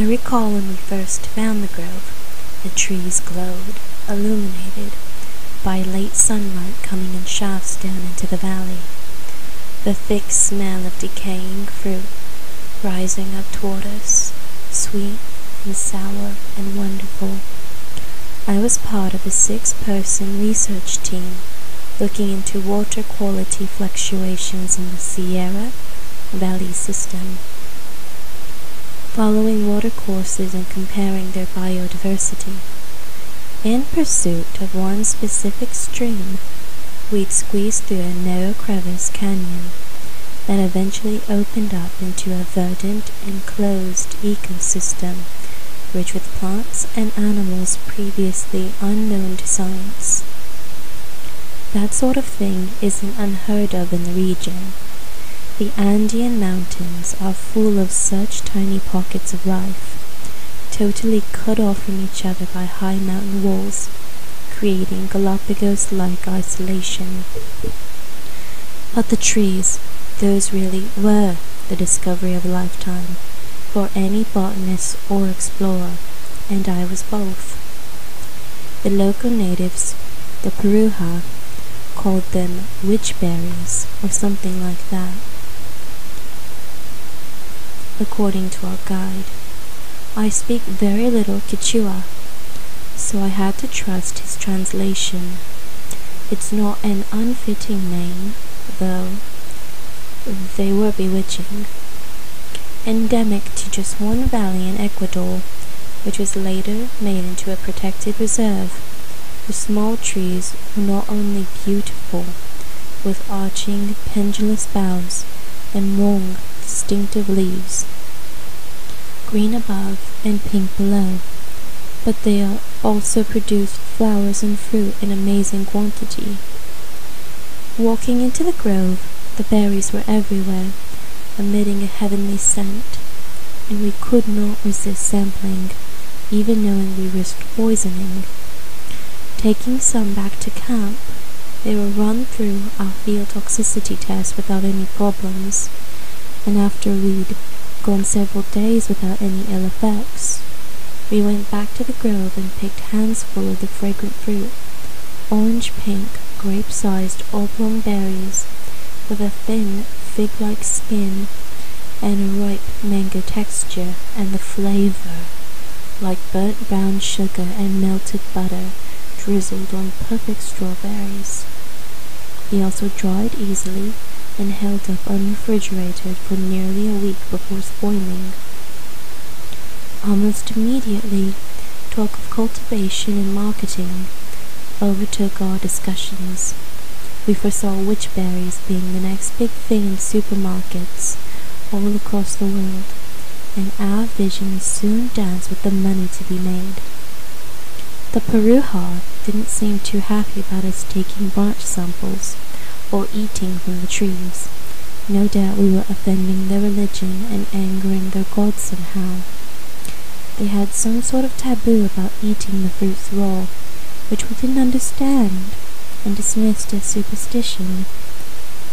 I recall when we first found the grove, the trees glowed, illuminated by late sunlight coming in shafts down into the valley. The thick smell of decaying fruit rising up toward us, sweet and sour and wonderful. I was part of a 6-person research team looking into water quality fluctuations in the Sierra Valley system, following water courses and comparing their biodiversity. In pursuit of one specific stream, we'd squeezed through a narrow crevice canyon that eventually opened up into a verdant, enclosed ecosystem rich with plants and animals previously unknown to science. That sort of thing isn't unheard of in the region. The Andean mountains are full of such tiny pockets of life, totally cut off from each other by high mountain walls, creating Galapagos-like isolation. But the trees, those really were the discovery of a lifetime for any botanist or explorer, and I was both. The local natives, the Peruha, called them witch berries or something like that, according to our guide. I speak very little Quechua, so I had to trust his translation. It's not an unfitting name, though. They were bewitching. Endemic to just one valley in Ecuador, which was later made into a protected reserve. The small trees were not only beautiful, with arching, pendulous boughs and long, distinctive leaves, green above and pink below, but they also produced flowers and fruit in amazing quantity. Walking into the grove, the berries were everywhere, emitting a heavenly scent, and we could not resist sampling, even knowing we risked poisoning. Taking some back to camp, they were run through our field toxicity test without any problems, and after we'd gone several days without any ill effects, we went back to the grove and picked handfuls of the fragrant fruit, orange-pink, grape-sized oblong berries with a thin, fig-like skin and a ripe mango texture, and the flavor, like burnt brown sugar and melted butter drizzled on perfect strawberries. They also dried easily and held up unrefrigerated for nearly a week before spoiling. Almost immediately, talk of cultivation and marketing overtook our discussions. We foresaw witch berries being the next big thing in supermarkets all across the world, and our visions soon danced with the money to be made. The Peruha didn't seem too happy about us taking branch samples or eating from the trees. No doubt we were offending their religion and angering their gods somehow. They had some sort of taboo about eating the fruits raw, which we didn't understand and dismissed as superstition.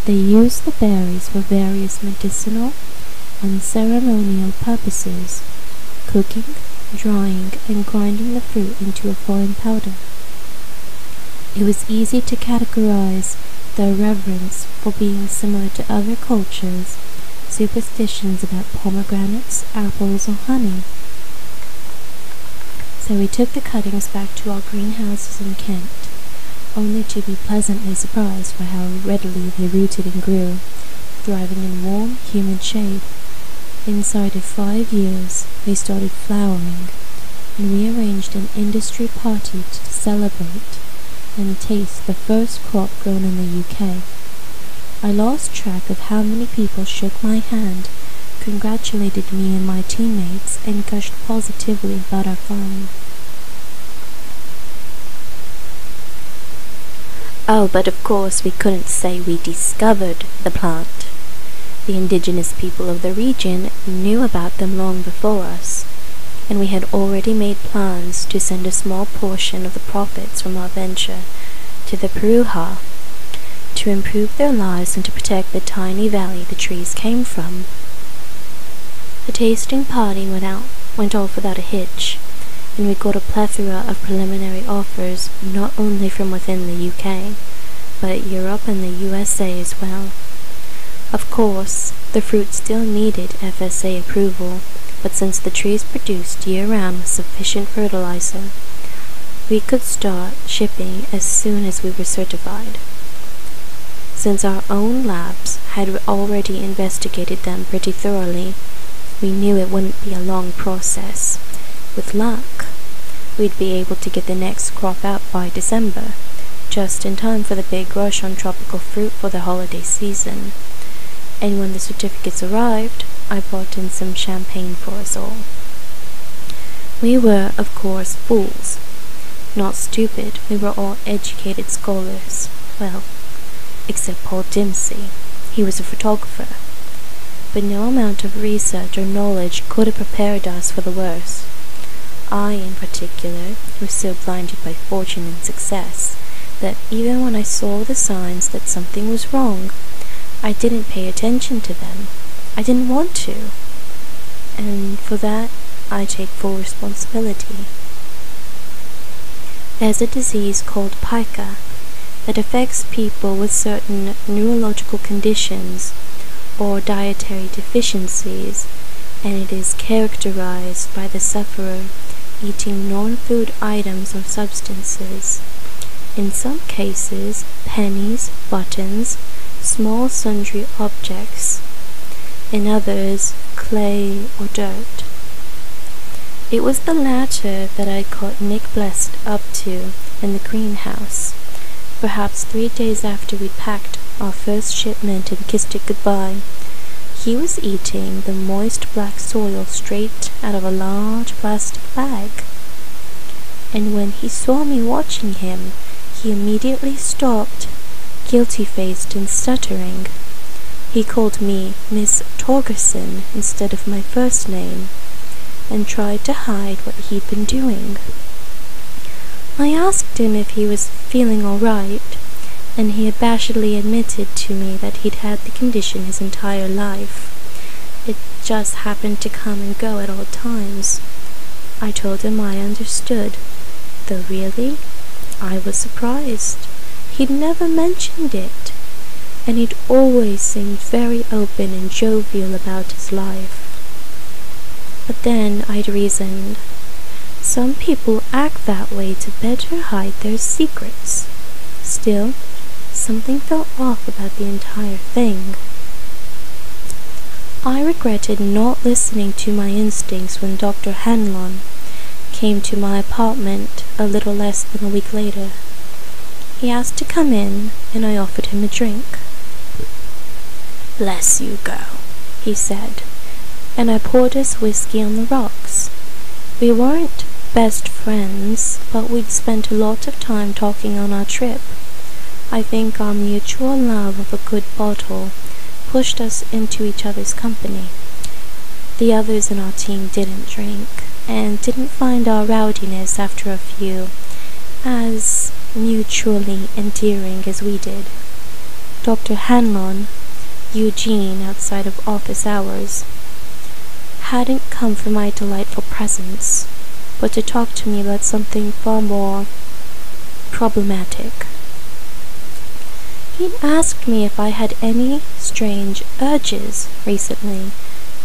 They used the berries for various medicinal and ceremonial purposes, cooking, drying, and grinding the fruit into a fine powder. It was easy to categorize their reverence for being similar to other cultures' superstitions about pomegranates, apples, or honey. So we took the cuttings back to our greenhouses in Kent, only to be pleasantly surprised by how readily they rooted and grew, thriving in warm, humid shade. Inside of 5 years, they started flowering, and we arranged an industry party to celebrate and taste the first crop grown in the UK. I lost track of how many people shook my hand, congratulated me and my teammates, and gushed positively about our find. Oh, but of course we couldn't say we discovered the plant. The indigenous people of the region knew about them long before us, and we had already made plans to send a small portion of the profits from our venture to the Peruha to improve their lives and to protect the tiny valley the trees came from. The tasting party went out went off without a hitch, and we got a plethora of preliminary offers not only from within the UK, but Europe and the USA as well. Of course, the fruit still needed FSA approval, but since the trees produced year-round with sufficient fertilizer, we could start shipping as soon as we were certified. Since our own labs had already investigated them pretty thoroughly, we knew it wouldn't be a long process. With luck, we'd be able to get the next crop out by December, just in time for the big rush on tropical fruit for the holiday season. And when the certificates arrived, I brought in some champagne for us all. We were, of course, fools. Not stupid, we were all educated scholars. Well, except Paul Dempsey. He was a photographer. But no amount of research or knowledge could have prepared us for the worst. I, in particular, was so blinded by fortune and success that even when I saw the signs that something was wrong, I didn't pay attention to them. I didn't want to. And for that, I take full responsibility. There's a disease called PICA that affects people with certain neurological conditions or dietary deficiencies, and it is characterized by the sufferer eating non-food items or substances. In some cases, pennies, buttons, small sundry objects. In others, clay or dirt. It was the latter that I caught Nick Blessed up to in the greenhouse, perhaps 3 days after we'd packed our first shipment and kissed it goodbye. He was eating the moist black soil straight out of a large plastic bag. And when he saw me watching him, he immediately stopped, guilty-faced and stuttering. He called me Miss Torgerson instead of my first name, and tried to hide what he'd been doing. I asked him if he was feeling all right, and he abashedly admitted to me that he'd had the condition his entire life. It just happened to come and go at all times. I told him I understood, though really, I was surprised. He'd never mentioned it, and he'd always seemed very open and jovial about his life. But then I'd reasoned, some people act that way to better hide their secrets. Still, something felt off about the entire thing. I regretted not listening to my instincts when Dr. Hanlon came to my apartment a little less than a week later. He asked to come in, and I offered him a drink. "Bless you, girl," he said, and I poured us whiskey on the rocks. We weren't best friends, but we'd spent a lot of time talking on our trip. I think our mutual love of a good bottle pushed us into each other's company. The others in our team didn't drink, and didn't find our rowdiness after a few as mutually endearing as we did. Dr. Hanlon, Eugene outside of office hours, hadn't come for my delightful presence, but to talk to me about something far more problematic. He'd asked me if I had any strange urges recently,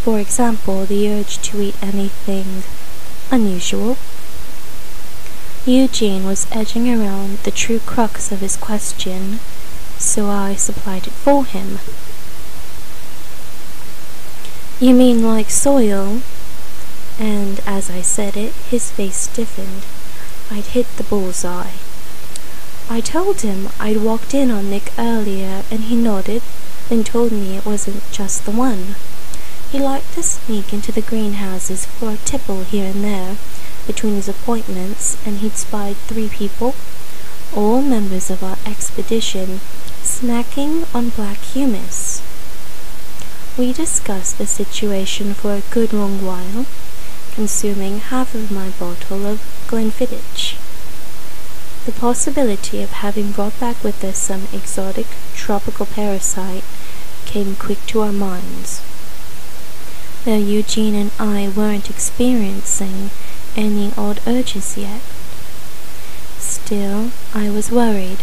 for example, the urge to eat anything unusual. Eugene was edging around the true crux of his question, so I supplied it for him. "You mean like soil?" And as I said it, his face stiffened. I'd hit the bullseye. I told him I'd walked in on Nick earlier, and he nodded and told me it wasn't just the one. He liked to sneak into the greenhouses for a tipple here and there between his appointments, and he'd spied 3 people, all members of our expedition, snacking on black humus. We discussed the situation for a good long while, consuming half of my bottle of Glenfiddich. The possibility of having brought back with us some exotic tropical parasite came quick to our minds. though Eugene and I weren't experiencing any odd urges yet. Still, I was worried,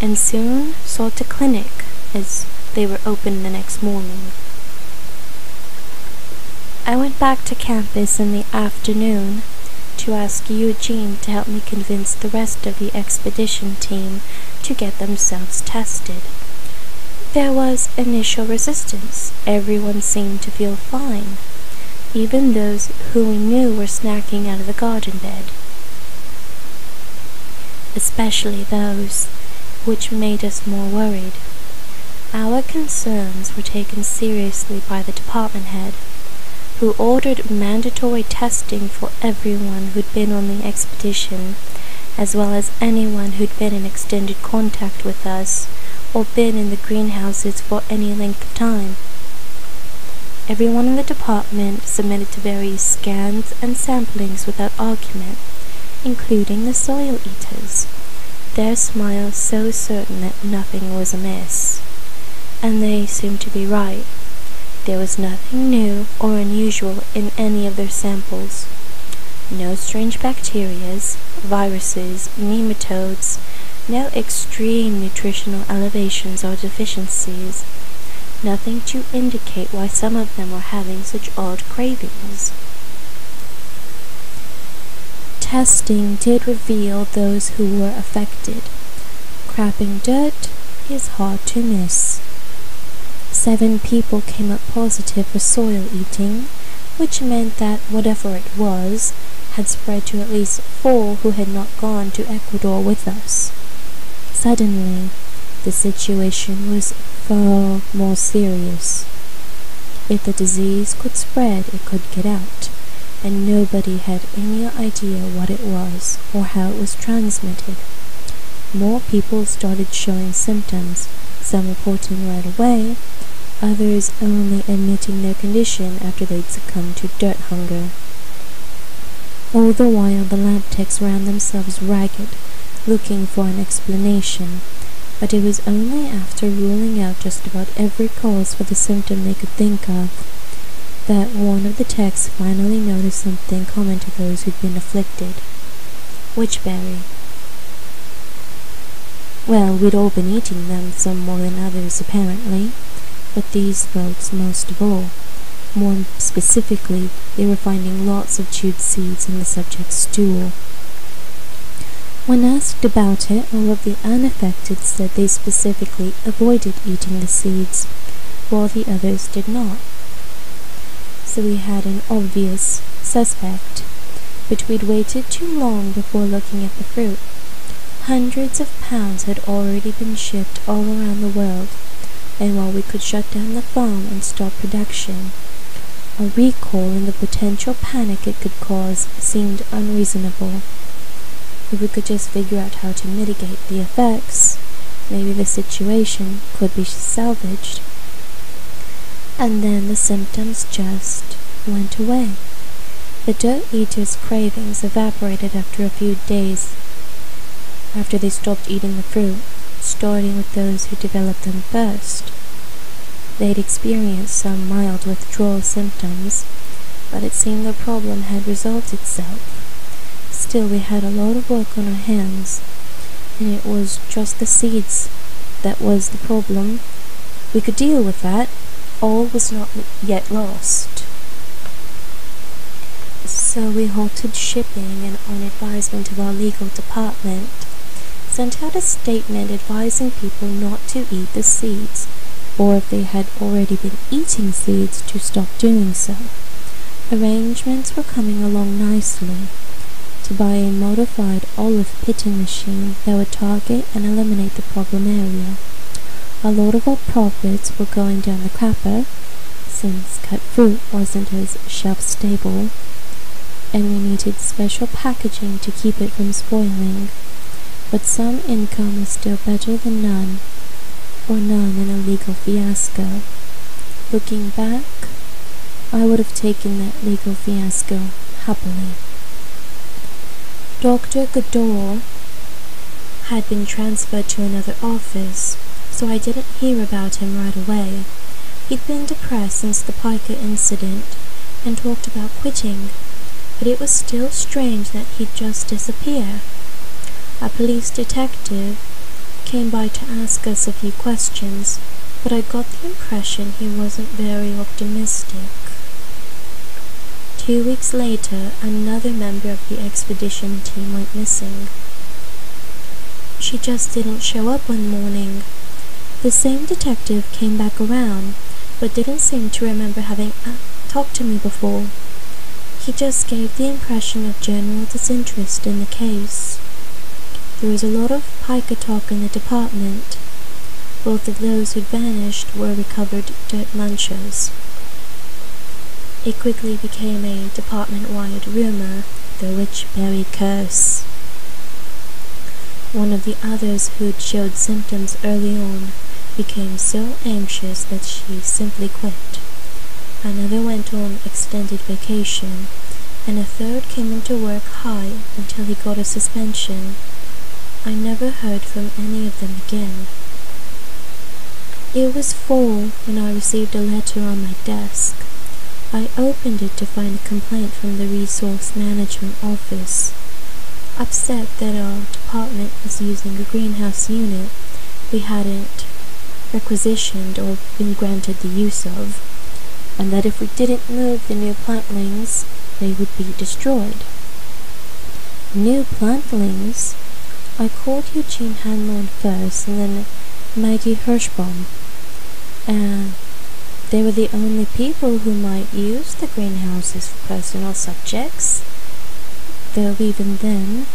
and soon sought a clinic as they were open the next morning. I went back to campus in the afternoon to ask Eugene to help me convince the rest of the expedition team to get themselves tested. There was initial resistance. Everyone seemed to feel fine, even those who we knew were snacking out of the garden bed. Especially those, which made us more worried. Our concerns were taken seriously by the department head, who ordered mandatory testing for everyone who'd been on the expedition, as well as anyone who'd been in extended contact with us or been in the greenhouses for any length of time. Everyone in the department submitted to various scans and samplings without argument, including the soil eaters, their smiles so certain that nothing was amiss. And they seemed to be right. There was nothing new or unusual in any of their samples. No strange bacterias, viruses, nematodes, no extreme nutritional elevations or deficiencies, nothing to indicate why some of them were having such odd cravings. Testing did reveal those who were affected. Crapping dirt is hard to miss. 7 people came up positive for soil eating, which meant that whatever it was had spread to at least 4 who had not gone to Ecuador with us. Suddenly, the situation was far more serious. If the disease could spread, it could get out, and nobody had any idea what it was or how it was transmitted. More people started showing symptoms, some reporting right away, others only admitting their condition after they'd succumbed to dirt hunger. All the while the lab techs ran themselves ragged, looking for an explanation, but it was only after ruling out just about every cause for the symptom they could think of that one of the techs finally noticed something common to those who'd been afflicted. Witchberry. Well, we'd all been eating them, some more than others apparently, but these folks most of all. More specifically, they were finding lots of chewed seeds in the subject's stool. When asked about it, all of the unaffected said they specifically avoided eating the seeds, while the others did not. So we had an obvious suspect, but we'd waited too long before looking at the fruit. Hundreds of pounds had already been shipped all around the world, and while we could shut down the farm and stop production, a recall and the potential panic it could cause seemed unreasonable. If we could just figure out how to mitigate the effects, maybe the situation could be salvaged. And then the symptoms just went away. The dirt eaters' cravings evaporated after a few days after they stopped eating the fruit, starting with those who developed them first. They'd experienced some mild withdrawal symptoms, but it seemed the problem had resolved itself. Still, we had a lot of work on our hands, and it was just the seeds that was the problem. We could deal with that. All was not yet lost. So we halted shipping and, on advisement of our legal department, sent out a statement advising people not to eat the seeds, or if they had already been eating seeds, to stop doing so. Arrangements were coming along nicely to buy a modified olive pitting machine that would target and eliminate the problem area. A lot of our profits were going down the crapper, since cut fruit wasn't as shelf-stable, and we needed special packaging to keep it from spoiling. But some income was still better than none, or none in a legal fiasco. Looking back, I would have taken that legal fiasco happily. Dr. Godor had been transferred to another office, so I didn't hear about him right away. He'd been depressed since the PICA incident, and talked about quitting, but it was still strange that he'd just disappear. A police detective came by to ask us a few questions, but I got the impression he wasn't very optimistic. 2 weeks later, another member of the expedition team went missing. She just didn't show up one morning. The same detective came back around, but didn't seem to remember having talked to me before. He just gave the impression of general disinterest in the case. There was a lot of PICA talk in the department. Both of those who'd vanished were recovered dirt munchers. It quickly became a department-wide rumor, the witchberry curse. One of the others who'd showed symptoms early on became so anxious that she simply quit. Another went on extended vacation, and a third came into work high until he got a suspension. I never heard from any of them again. It was fall when I received a letter on my desk. I opened it to find a complaint from the Resource Management Office, upset that our department was using a greenhouse unit we hadn't requisitioned or been granted the use of, and that if we didn't move the new plantlings, they would be destroyed. New plantlings? I called Eugene Hanlon first, and then Maggie Hirschbaum, and they were the only people who might use the greenhouses for personal subjects, though even then,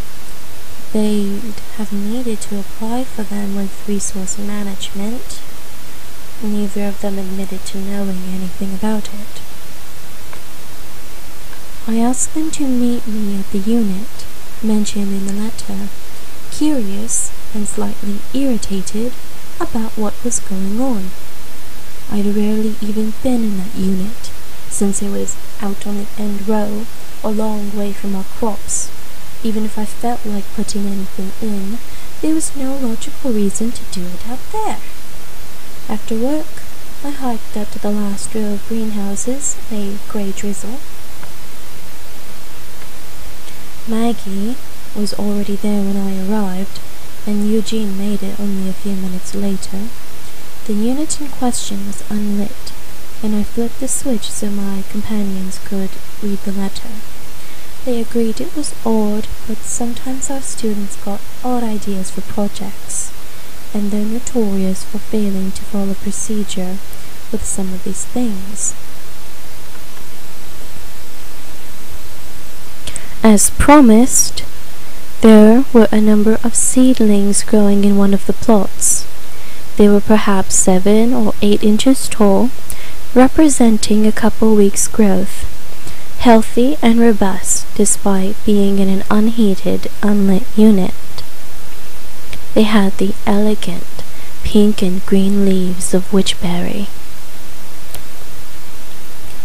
they'd have needed to apply for them with resource management. Neither of them admitted to knowing anything about it. I asked them to meet me at the unit mentioned in the letter, curious and slightly irritated about what was going on. I'd rarely even been in that unit, since it was out on the end row, a long way from our crops. Even if I felt like putting anything in, there was no logical reason to do it out there. After work, I hiked up to the last row of greenhouses in a grey drizzle. Maggie was already there when I arrived, and Eugene made it only a few minutes later. The unit in question was unlit, and I flipped the switch so my companions could read the letter. They agreed it was odd, but sometimes our students got odd ideas for projects, and they're notorious for failing to follow procedure with some of these things. As promised, there were a number of seedlings growing in one of the plots. They were perhaps 7 or 8 inches tall, representing a couple weeks' growth, healthy and robust despite being in an unheated, unlit unit. They had the elegant pink and green leaves of witchberry.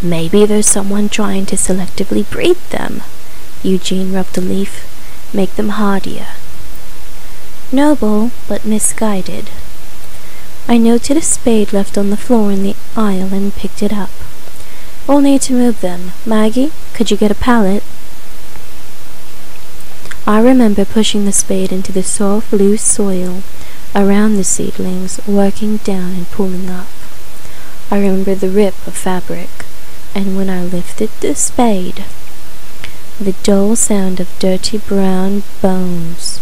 Maybe there's someone trying to selectively breed them. Eugene rubbed a leaf. Make them hardier. Noble, but misguided. I noted a spade left on the floor in the aisle and picked it up. We'll need to move them. Maggie, could you get a pallet? I remember pushing the spade into the soft, loose soil around the seedlings, working down and pulling up. I remember the rip of fabric, and when I lifted the spade, the dull sound of dirty brown bones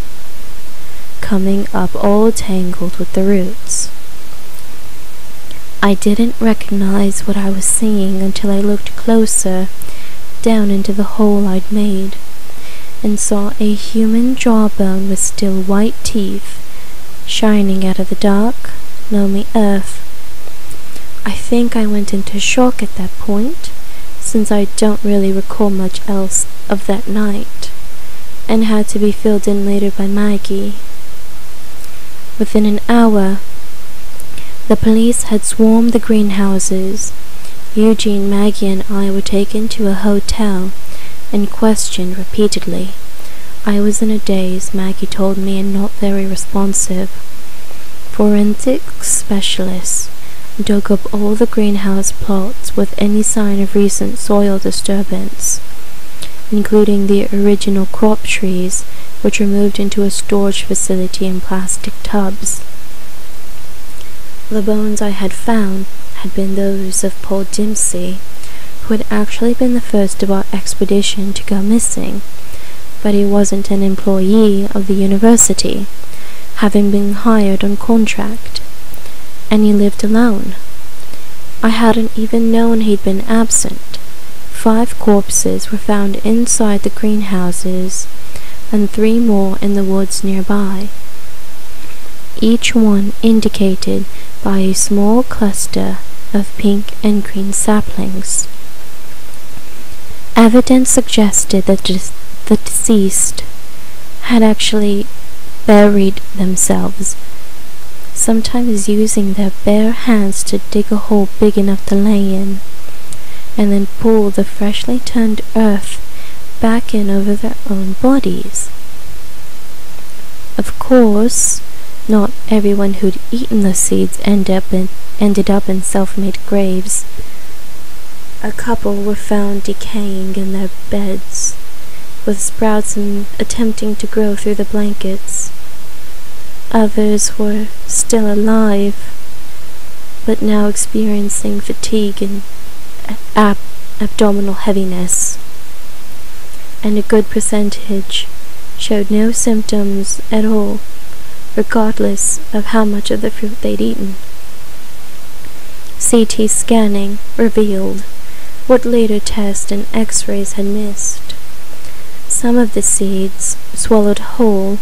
coming up all tangled with the roots. I didn't recognize what I was seeing until I looked closer down into the hole I'd made and saw a human jawbone with still white teeth shining out of the dark, loamy earth. I think I went into shock at that point, since I don't really recall much else of that night, and had to be filled in later by Maggie. Within an hour, the police had swarmed the greenhouses. Eugene, Maggie, and I were taken to a hotel and questioned repeatedly. I was in a daze, Maggie told me, and not very responsive. Forensic specialists dug up all the greenhouse plots with any sign of recent soil disturbance, including the original crop trees, which were moved into a storage facility in plastic tubs. The bones I had found had been those of Paul Dempsey, who had actually been the first of our expedition to go missing, but he wasn't an employee of the university, having been hired on contract, and he lived alone. I hadn't even known he'd been absent. 5 corpses were found inside the greenhouses, and 3 more in the woods nearby, each one indicated by a small cluster of pink and green saplings. Evidence suggested that the deceased had actually buried themselves, sometimes using their bare hands to dig a hole big enough to lay in, and then pull the freshly turned earth back in over their own bodies. Of course, not everyone who'd eaten the seeds ended up in self-made graves. A couple were found decaying in their beds, with sprouts attempting to grow through the blankets. Others were still alive, but now experiencing fatigue and abdominal heaviness, and a good percentage showed no symptoms at all, regardless of how much of the fruit they'd eaten. CT scanning revealed what later tests and x-rays had missed. Some of the seeds, swallowed whole,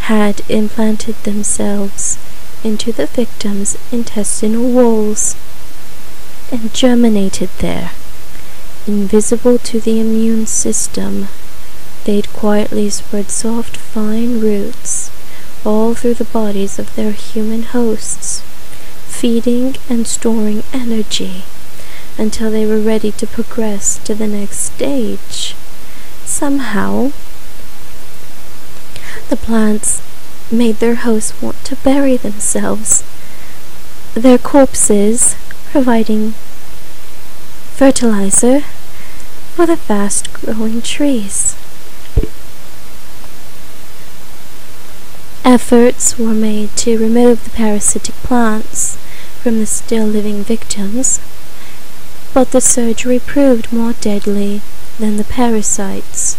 had implanted themselves into the victim's intestinal walls and germinated there. Invisible to the immune system, they'd quietly spread soft, fine roots all through the bodies of their human hosts, feeding and storing energy until they were ready to progress to the next stage. Somehow, the plants made their hosts want to bury themselves, their corpses providing fertilizer for the fast-growing trees. Efforts were made to remove the parasitic plants from the still-living victims, but the surgery proved more deadly than the parasites,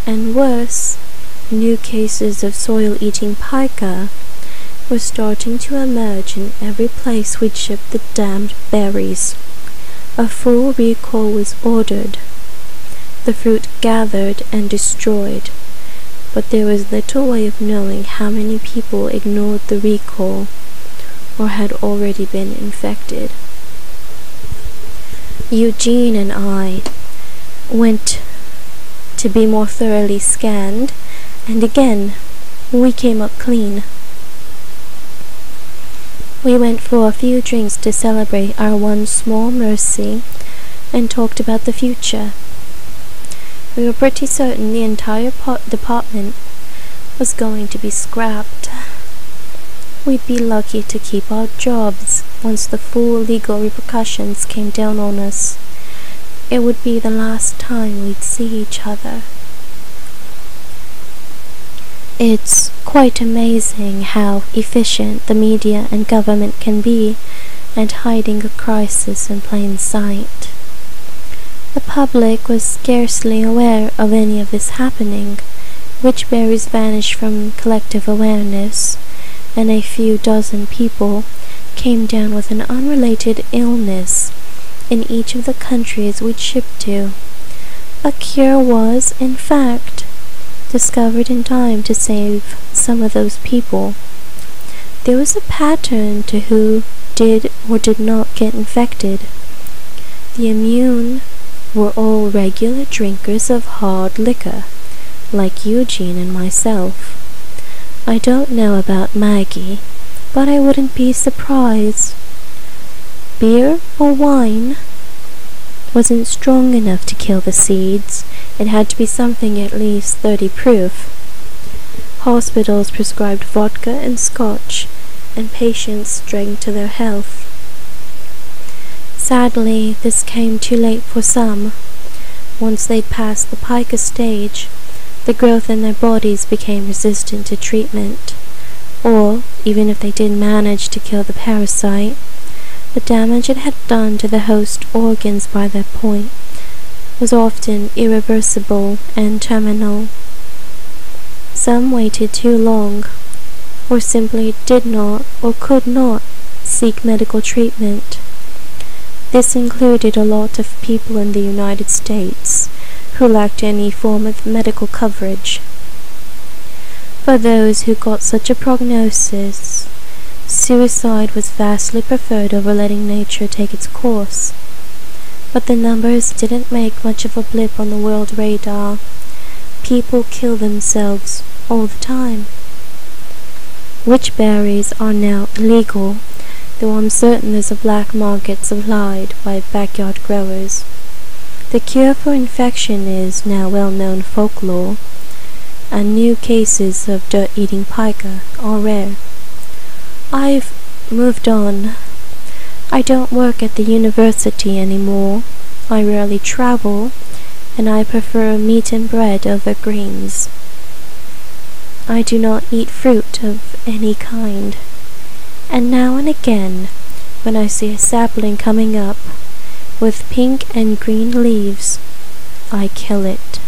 and worse, new cases of soil-eating pica were starting to emerge in every place we'd shipped the damned berries. A full recall was ordered, the fruit gathered and destroyed, but there was little way of knowing how many people ignored the recall or had already been infected. Eugene and I went to be more thoroughly scanned, and again, we came up clean. We went for a few drinks to celebrate our one small mercy and talked about the future. We were pretty certain the entire department was going to be scrapped. We'd be lucky to keep our jobs once the full legal repercussions came down on us. It would be the last time we'd see each other. It's quite amazing how efficient the media and government can be at hiding a crisis in plain sight. The public was scarcely aware of any of this happening. Witch berries vanished from collective awareness, and a few dozen people came down with an unrelated illness in each of the countries we'd shipped to. A cure was, in fact, discovered in time to save some of those people. There was a pattern to who did or did not get infected. The immune were all regular drinkers of hard liquor, like Eugene and myself. I don't know about Maggie, but I wouldn't be surprised. Beer or wine wasn't strong enough to kill the seeds. It had to be something at least 30 proof. Hospitals prescribed vodka and scotch and patience drained to their health. Sadly, this came too late for some. Once they'd passed the pica stage, the growth in their bodies became resistant to treatment, or, even if they did manage to kill the parasite, the damage it had done to the host organs by that point was often irreversible and terminal. Some waited too long, or simply did not or could not seek medical treatment. This included a lot of people in the United States who lacked any form of medical coverage. For those who got such a prognosis, suicide was vastly preferred over letting nature take its course. But the numbers didn't make much of a blip on the world radar. People kill themselves all the time. Witch berries are now illegal, though I'm certain there's a black market supplied by backyard growers. The cure for infection is now well-known folklore, and new cases of dirt-eating pica are rare. I've moved on. I don't work at the university anymore. I rarely travel, and I prefer meat and bread over greens. I do not eat fruit of any kind, and now and again, when I see a sapling coming up with pink and green leaves, I kill it.